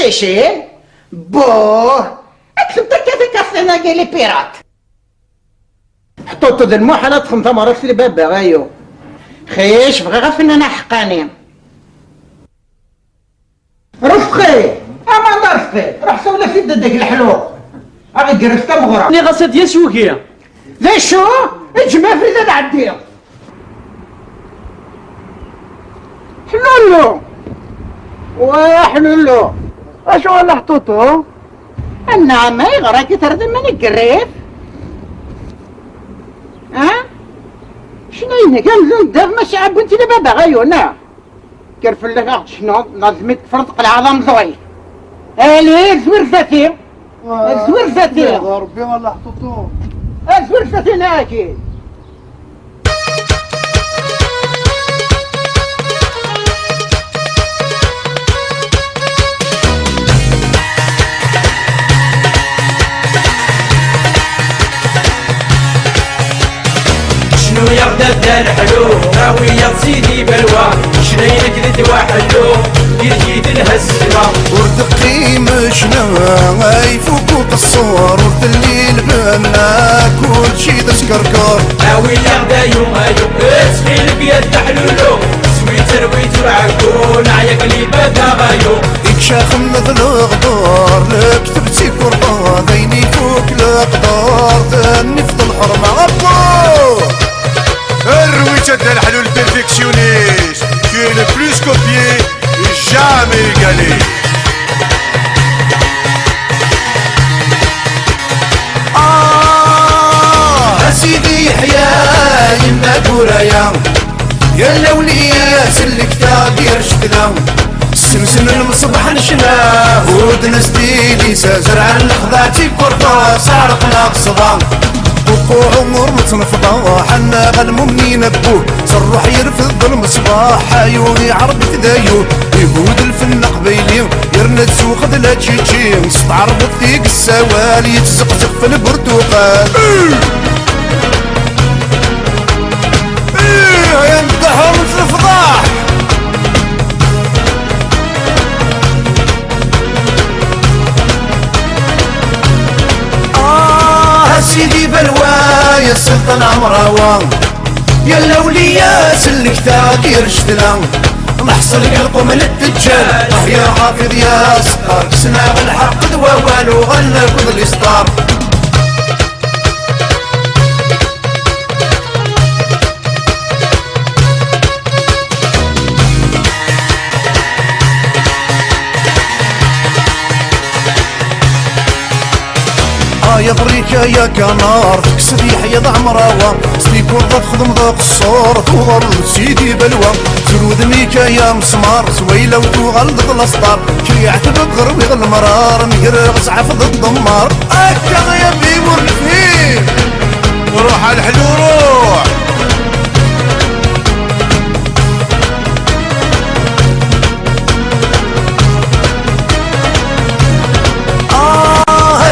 شيشي بوه اكتب تكاتي كاستنا قالي بيرات حطوطو ذا المحلات خمسة مرات في الباب غايو خيش بغي غفننا حقاني رفقي اما رفقي راح سولا في ددك الحلو اغي قرفت مغرى ني غاسة ديال شوكية ذا شو اجمع في ذا نعدي حلولو وحلولو اشو اللي حطوطو؟ النعم يغراكي تردم من القريب ها؟ شنو هنا قال زون داف ماشي عاد بنتي لبابا غايونا كرف لك شنو نظمت فرزق العظام زوي الي زوير ذاتي زوير ذاتي ربي والله حطوطو زوير ذاتي ناكي شنو يغدا الدار حلو راوية سيدي بلوى شنينك ذي وحلو يريد لها السما وردقي مشنا يفوقوك الصور ورد الليل بنا كل شي تسكركر راوي يغدا يوم تسخيل بيد حلولو سويتر ويتر عكون عيا قليبة غايو يكشاخ مثل غدار كتبتي كربا ديني فوق القدار تنفض الحرمة غبو الرويتة ديال الحلول بيرفكسيونيست كي لو بلوس كوبيي جامي ايغالي سيدي يحيى يما كورايا يا الاولياء سلك تاغير شتنا السمسم المصبح نشنا ودنا سديلي زرع الخضاتي كرطة سارقنا قصبا وقوع عمر متنفضة حنا غنمو منين بوه صرح يرفض المصباح عيوني عربي تدايو يهود الفن قبيلي يرنا تسوق ذلا تشيتشي نستعرض فيك السوال يتزقزق في البرتقال يمدحوا مثل الفضاح سيدي بلوى يا السلطان عمراوان يا الاولياء سلك تاكير شتنا نحصل قلبه من الدجال يا حافظ يا ستار كسنا بالحق دوا والو غنى كل الاسطار يا ضريكا يا كنار تكسد يحيى ذا عمراوة سليكور ذا تخدم ذا قصور توغل سيدي بلوى زرود ميكا يا مسمار سويلة وتوغل ضد الاسطار شيعت بالغربي المرار نقرر زعف ضد الدمار اكا يا بيمور الفيل روح على الحلو روح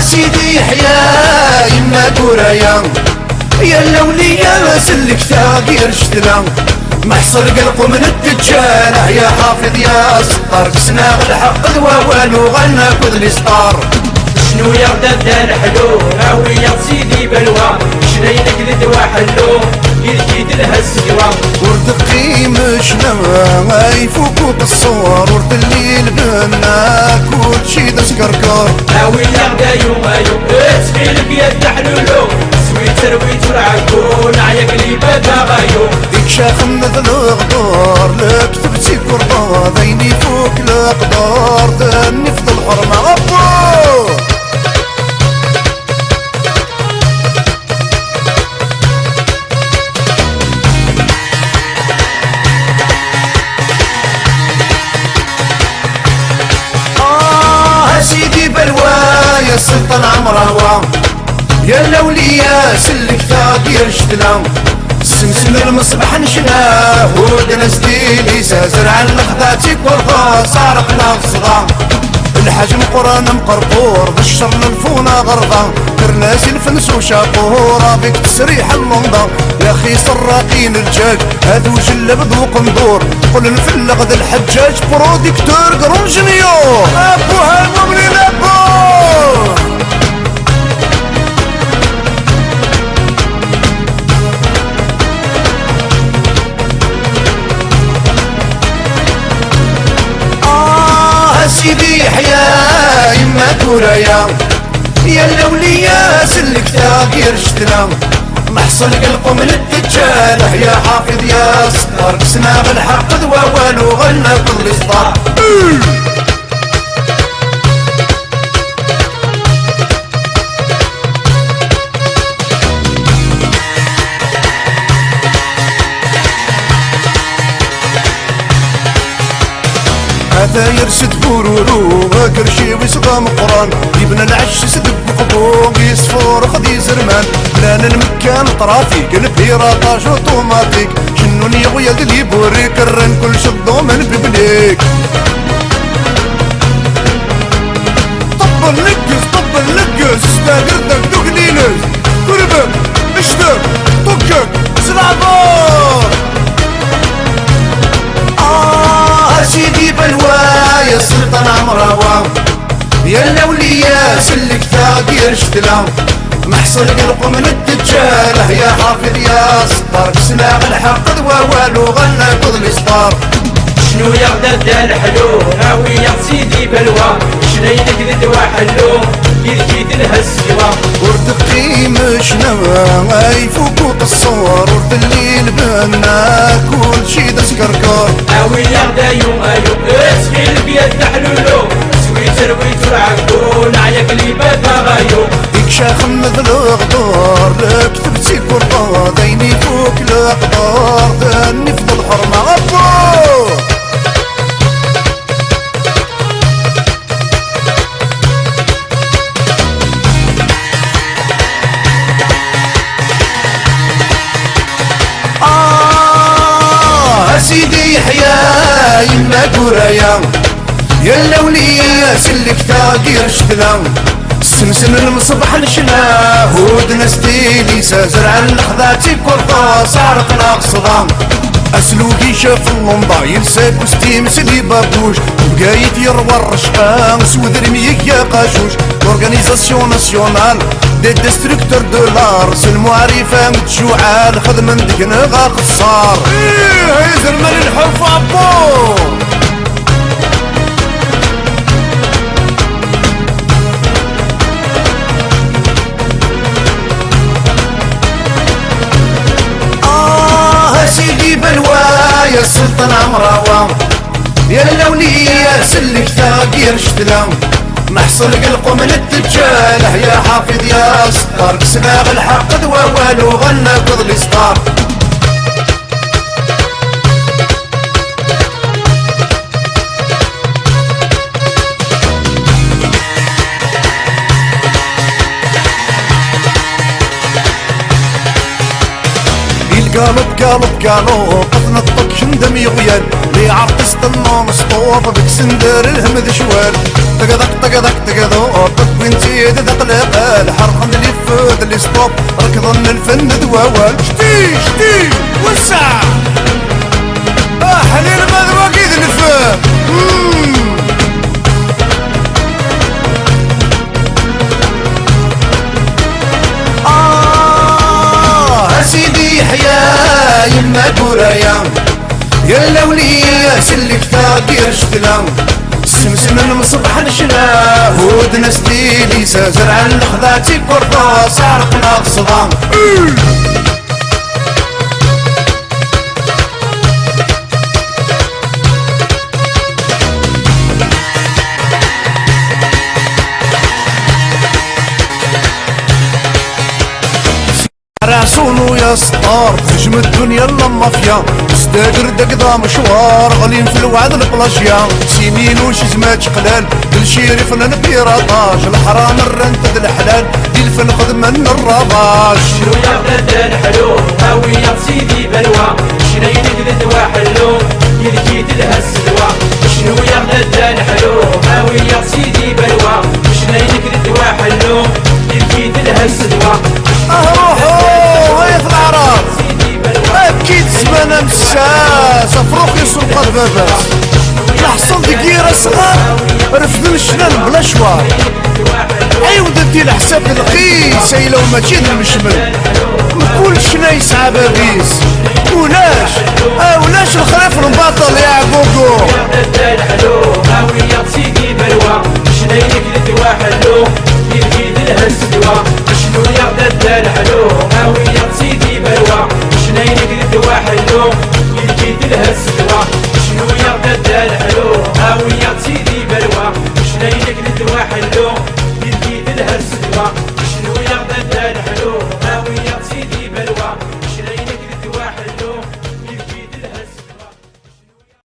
سيدي يحيى يما كورايا يا الاولياء سلك تاغير شتنا محصر قلبه من الدجال يا حافظ يا ستار كسنا الحق دوا والو غنى كل الاسطار شنو يغدا الدار حلو راوية سيدي بلوى شنينك ذي وحلو يريد لها السوا وردقي مشنا يفوقوك الصور ورد الليل بنا كل شي تسكركر راوي يغدا يوم تسخيل بيد حلولو سويتر ويتر عكون عيا قليبة غايو يكشاخ مثل غدار كتبتي كربا ديني فوق القدار تنفض الحرمة غبو سيدي بلوى يا السلطان عمراوة يا الاولياء سلك تاغير شتنا السمسم المصبح نشنا ودنا سديلي زرع الخضاتي كرطة سارقنا الصغا حجم قران مقرقور بالشر للفونا غرضا كرناس الفنس وشاقورة بك تسريح اللمضة يا خي سراقين الجاج هادو جلب ذو قندور قل نفلق ذا الحجاج بروديكتور قرون جنيور ابو هالمؤمنين ابو سيدي يحيى يما كوريا يا الاولياء سلك تاقير شتنا محصل قلقم للدجال يا حافظ يا ستار كسنا بالحق ذوال وغلنا كل صدار هذا يرسد بورورو كرشي ويسقى مقران يبنى العش سدق قبوق يصفور خدي زرمان بلان المكان طرافي قلب هيراطاج اوتوماتيك شنوني غيا اللي بوريك الرن كل شدو من ببليك طب نقز استاقردك دوقلينز قربك اشتك طقك سلعبار سيدي بلوى يا سلطان عمراوة يا الاولياء سلك تاقير شتلا محصل قلق من الدجال يا حافظ يا ستار كسنا الحق ذوال وغنى كل صدار شنو يغدد الحلو ناوي يا سيدي بلوى شنينك ذد حلو يركيد لها السوا ورتقي مش نوى يفوقوا الصور ورد الليل بنا كل شي دسكركور ناوي يغدا يوم اسخيل بيد حلولو سويتر ويتر عقول عياك اللي بدا غايو ديك شاخ مثل الغدار كتبتي كرطة ديني فوق الاقدار داني في الحرمة غبو سيدي يحيى يما كوريا يا الاولياء سلك تاقير شتلا سمسم المصبح نشنا هود ستيلي زرع الخذاتي كرطة سارقنا قصدام اسلوقي شاف اللمضة يلساك وستيم سلي بابوش بقايت يروى الرشقان سود رميك يا قاشوش لورغانيزاسيون ناسيونال دي ديستركتور دولار سلمعرفة متجوعة خدم ندك نغا قصار ايه زرمان الحرف ابو سيدي بلوى يا سلطان عمراوة يا الاولياء سلك تاقير شتلا محصل قلقو من الدجال يا حافظ يا ستار كسنا الحق ذوال وغنى كل صدار قالب قطنطك شندم يغيال لي عرقست النوم سطوف بك سندر الهمد شوال تقدق وانتي تدقلق الحرق اللي فود اللي سطوب ركضن الفن دواوال شتي وسع حليل مذواقيد الفن سيدي يحيى يما كوريا يا الاولياء سلك تاقير شتلا سمسم المصبح نشنا هود نستيلي زرع الخذاتي كرطة سارقنا قصدام راسونو يا سطار تهجم الدنيا لما فيا استاقر دقضا مشوار غلين في الوعد البلاشيا سيمين وش زمات قلال بالشيريف لنبيراطاج الحرام الرنت الحلال دي الفن خذ من الرباش شنو يا الحلو هاوي يا سيدي بلوى شنينك ذد حلو يركيد لها السلوى شنو يا الحلو هاوي يا سيدي صفروك يسرق بابا نحصل دقيرة صغار رفض الشنان بلا شوار عيود دي الحساب الرخيص اي لو ما جيت المشمل كل شنا يسعى بابيس ولاش الخلاف المبطل يا عقوقو هاوية بسيدي بلوى شنا يكلت وحلو يريد لها السدوى شنو يا الدار حلو هاوية بسيدي بلوى شنا يكلت وحلو